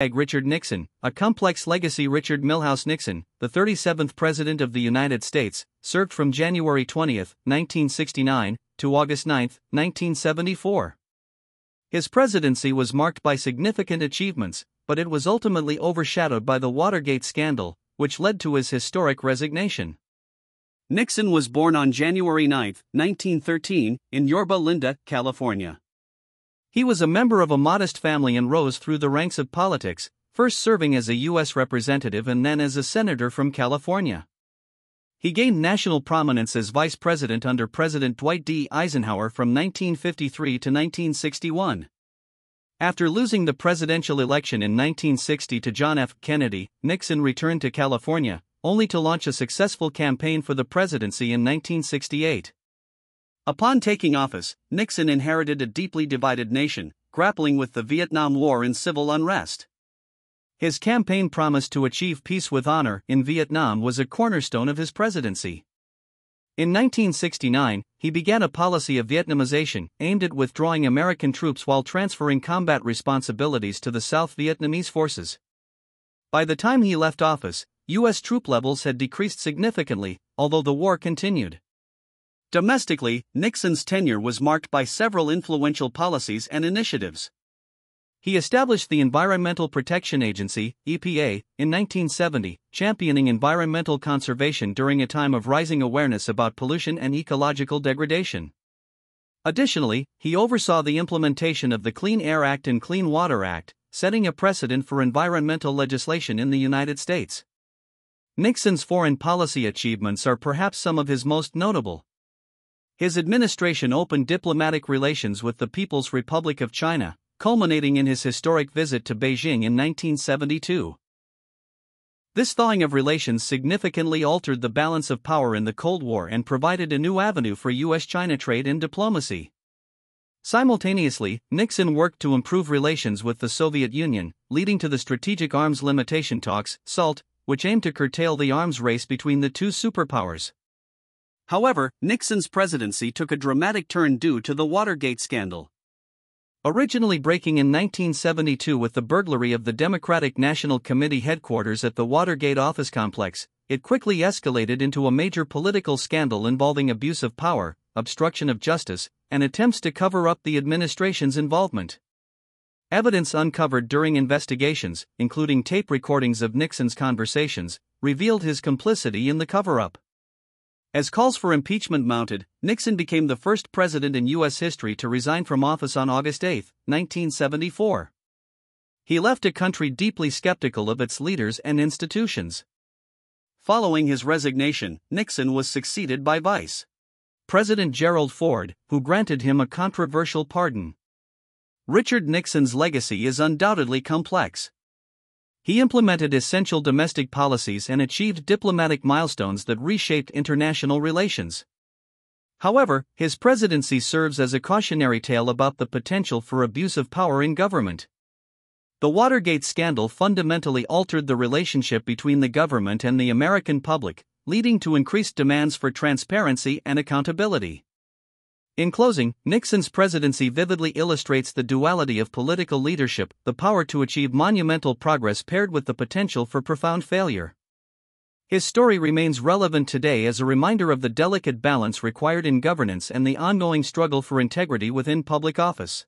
Richard Nixon, a complex legacy. Richard Milhous Nixon, the 37th President of the United States, served from January 20, 1969, to August 9, 1974. His presidency was marked by significant achievements, but it was ultimately overshadowed by the Watergate scandal, which led to his historic resignation. Nixon was born on January 9, 1913, in Yorba Linda, California. He was a member of a modest family and rose through the ranks of politics, first serving as a U.S. representative and then as a senator from California. He gained national prominence as vice president under President Dwight D. Eisenhower from 1953 to 1961. After losing the presidential election in 1960 to John F. Kennedy, Nixon returned to California, only to launch a successful campaign for the presidency in 1968. Upon taking office, Nixon inherited a deeply divided nation, grappling with the Vietnam War and civil unrest. His campaign promise to achieve peace with honor in Vietnam was a cornerstone of his presidency. In 1969, he began a policy of Vietnamization aimed at withdrawing American troops while transferring combat responsibilities to the South Vietnamese forces. By the time he left office, U.S. troop levels had decreased significantly, although the war continued. Domestically, Nixon's tenure was marked by several influential policies and initiatives. He established the Environmental Protection Agency, EPA, in 1970, championing environmental conservation during a time of rising awareness about pollution and ecological degradation. Additionally, he oversaw the implementation of the Clean Air Act and Clean Water Act, setting a precedent for environmental legislation in the United States. Nixon's foreign policy achievements are perhaps some of his most notable. His administration opened diplomatic relations with the People's Republic of China, culminating in his historic visit to Beijing in 1972. This thawing of relations significantly altered the balance of power in the Cold War and provided a new avenue for U.S.-China trade and diplomacy. Simultaneously, Nixon worked to improve relations with the Soviet Union, leading to the Strategic Arms Limitation Talks, SALT, which aimed to curtail the arms race between the two superpowers. However, Nixon's presidency took a dramatic turn due to the Watergate scandal. Originally breaking in 1972 with the burglary of the Democratic National Committee headquarters at the Watergate office complex, it quickly escalated into a major political scandal involving abuse of power, obstruction of justice, and attempts to cover up the administration's involvement. Evidence uncovered during investigations, including tape recordings of Nixon's conversations, revealed his complicity in the cover-up. As calls for impeachment mounted, Nixon became the first president in U.S. history to resign from office on August 8, 1974. He left a country deeply skeptical of its leaders and institutions. Following his resignation, Nixon was succeeded by Vice President Gerald Ford, who granted him a controversial pardon. Richard Nixon's legacy is undoubtedly complex. He implemented essential domestic policies and achieved diplomatic milestones that reshaped international relations. However, his presidency serves as a cautionary tale about the potential for abuse of power in government. The Watergate scandal fundamentally altered the relationship between the government and the American public, leading to increased demands for transparency and accountability. In closing, Nixon's presidency vividly illustrates the duality of political leadership, the power to achieve monumental progress paired with the potential for profound failure. His story remains relevant today as a reminder of the delicate balance required in governance and the ongoing struggle for integrity within public office.